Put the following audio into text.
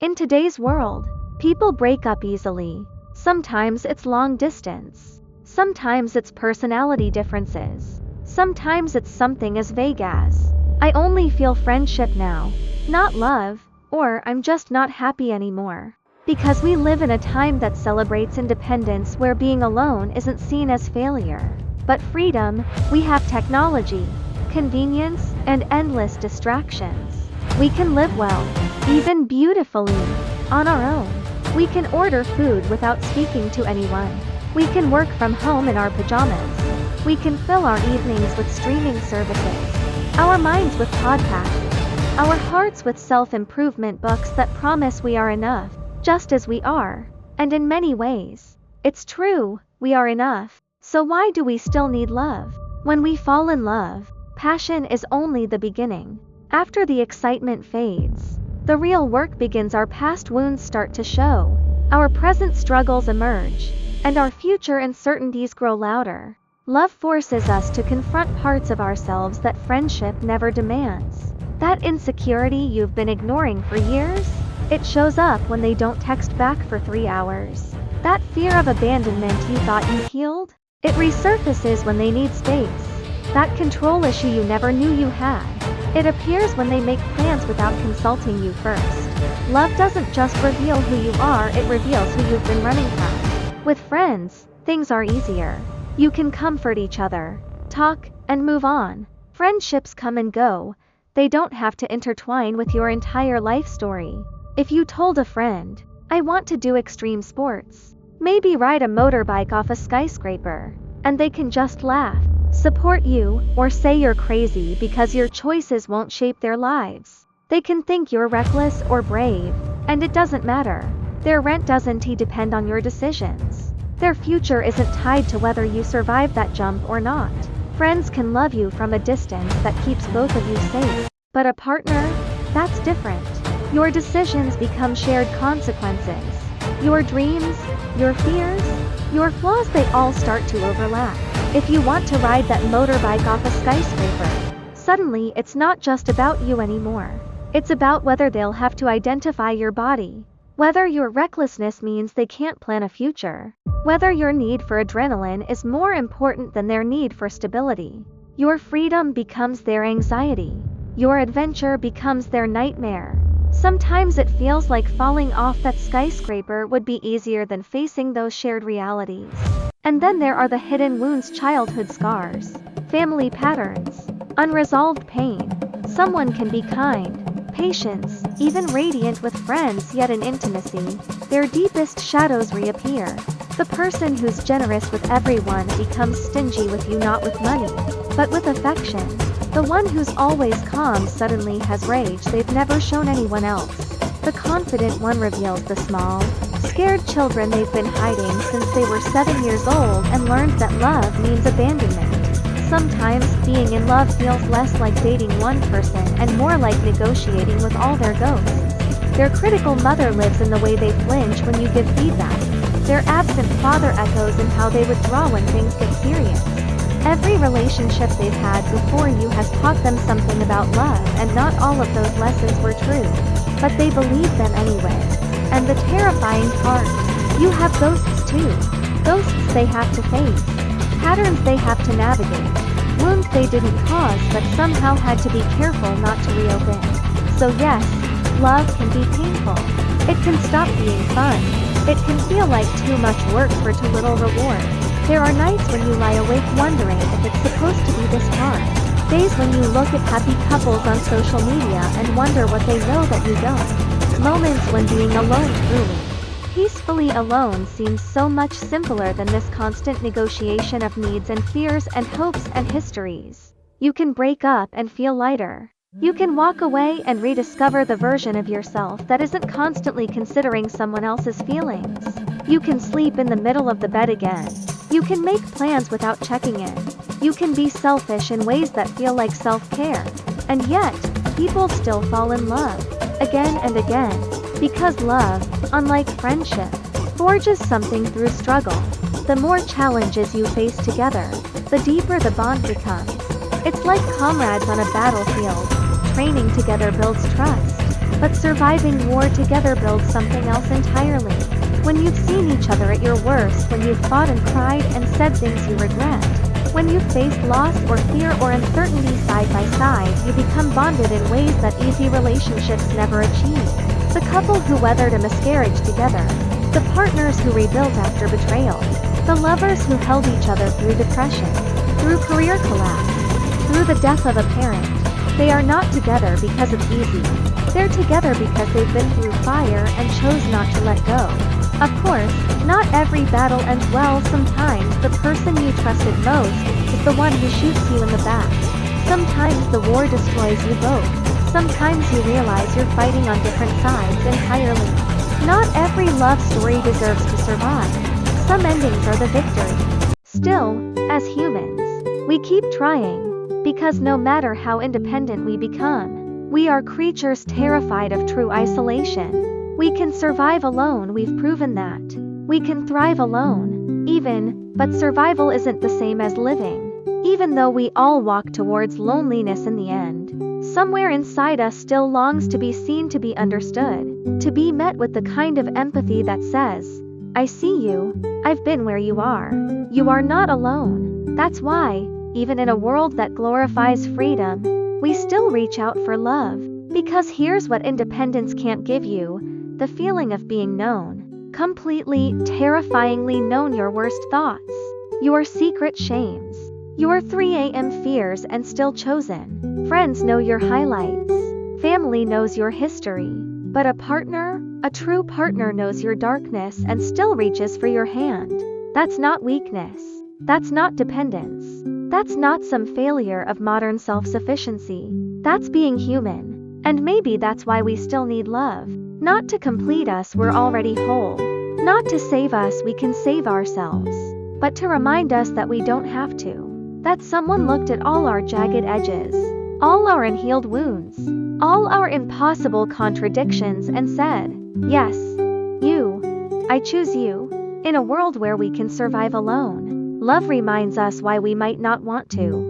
In today's world, people break up easily. Sometimes it's long distance. Sometimes it's personality differences. Sometimes it's something as vague as, I only feel friendship now, not love, or I'm just not happy anymore. Because we live in a time that celebrates independence where being alone isn't seen as failure, but freedom. We have technology, convenience, and endless distractions. We can live well, even beautifully, on our own. We can order food without speaking to anyone. We can work from home in our pajamas. We can fill our evenings with streaming services, our minds with podcasts, our hearts with self-improvement books that promise we are enough, just as we are. And in many ways, it's true, we are enough. So why do we still need love? When we fall in love, passion is only the beginning. After the excitement fades, the real work begins. Our past wounds start to show, our present struggles emerge, and our future uncertainties grow louder. Love forces us to confront parts of ourselves that friendship never demands. That insecurity you've been ignoring for years, it shows up when they don't text back for 3 hours. That fear of abandonment you thought you healed, it resurfaces when they need space. That control issue you never knew you had, it appears when they make plans without consulting you first. Love doesn't just reveal who you are, it reveals who you've been running from. With friends, things are easier. You can comfort each other, talk, and move on. Friendships come and go. They don't have to intertwine with your entire life story. If you told a friend, I want to do extreme sports, maybe ride a motorbike off a skyscraper, and they can just laugh, support you, or say you're crazy because your choices won't shape their lives. They can think you're reckless or brave, and it doesn't matter. Their rent doesn't depend on your decisions. Their future isn't tied to whether you survive that jump or not. Friends can love you from a distance that keeps both of you safe. But a partner? That's different. Your decisions become shared consequences. Your dreams, your fears, your flaws, they all start to overlap. If you want to ride that motorbike off a skyscraper, suddenly it's not just about you anymore. It's about whether they'll have to identify your body, whether your recklessness means they can't plan a future, whether your need for adrenaline is more important than their need for stability. Your freedom becomes their anxiety. Your adventure becomes their nightmare. Sometimes it feels like falling off that skyscraper would be easier than facing those shared realities. And then there are the hidden wounds, childhood scars, family patterns, unresolved pain. Someone can be kind, patient, even radiant with friends, yet in intimacy, their deepest shadows reappear. The person who's generous with everyone becomes stingy with you, not with money, but with affection. The one who's always calm suddenly has rage they've never shown anyone else. The confident one reveals the small, scared children they've been hiding since they were 7 years old and learned that love means abandonment. Sometimes, being in love feels less like dating one person and more like negotiating with all their ghosts. Their critical mother lives in the way they flinch when you give feedback. Their absent father echoes in how they withdraw when things get serious. Every relationship they've had before you has taught them something about love, and not all of those lessons were true. But they believe them anyway. And the terrifying part, you have ghosts too. Ghosts they have to face. Patterns they have to navigate. Wounds they didn't cause but somehow had to be careful not to reopen. So yes, love can be painful. It can stop being fun. It can feel like too much work for too little reward. There are nights when you lie awake wondering if it's supposed to be this hard. Days when you look at happy couples on social media and wonder what they know that you don't. Moments when being alone, truly, peacefully alone, seems so much simpler than this constant negotiation of needs and fears and hopes and histories. You can break up and feel lighter. You can walk away and rediscover the version of yourself that isn't constantly considering someone else's feelings. You can sleep in the middle of the bed again. You can make plans without checking in. You can be selfish in ways that feel like self-care. And yet, people still fall in love, again and again, because love, unlike friendship, forges something through struggle. The more challenges you face together, the deeper the bond becomes. It's like comrades on a battlefield. Training together builds trust. But surviving war together builds something else entirely. When you've seen each other at your worst, when you've fought and cried and said things you regret, when you've faced loss or fear or uncertainty side by side, you become bonded in ways that easy relationships never achieve. The couple who weathered a miscarriage together. The partners who rebuilt after betrayal. The lovers who held each other through depression. Through career collapse. Through the death of a parent. They are not together because it's easy. They're together because they've been through fire and chose not to let go. Of course, not every battle ends well. Sometimes the person you trusted most is the one who shoots you in the back. Sometimes the war destroys you both. Sometimes you realize you're fighting on different sides entirely. Not every love story deserves to survive. Some endings are the victory. Still, as humans, we keep trying. Because no matter how independent we become, we are creatures terrified of true isolation. We can survive alone, we've proven that. We can thrive alone, but survival isn't the same as living. Even though we all walk towards loneliness in the end, somewhere inside us still longs to be seen, to be understood, to be met with the kind of empathy that says, I see you, I've been where you are. You are not alone. That's why, even in a world that glorifies freedom, we still reach out for love. Because here's what independence can't give you: the feeling of being known. Completely, terrifyingly known. Your worst thoughts. Your secret shames. Your 3 a.m. fears, and still chosen. Friends know your highlights. Family knows your history. But a partner, a true partner, knows your darkness and still reaches for your hand. That's not weakness. That's not dependence. That's not some failure of modern self-sufficiency. That's being human. And maybe that's why we still need love. Not to complete us, we're already whole. Not to save us, we can save ourselves. But to remind us that we don't have to. That someone looked at all our jagged edges, all our unhealed wounds, all our impossible contradictions and said, yes, you. I choose you. In a world where we can survive alone, love reminds us why we might not want to.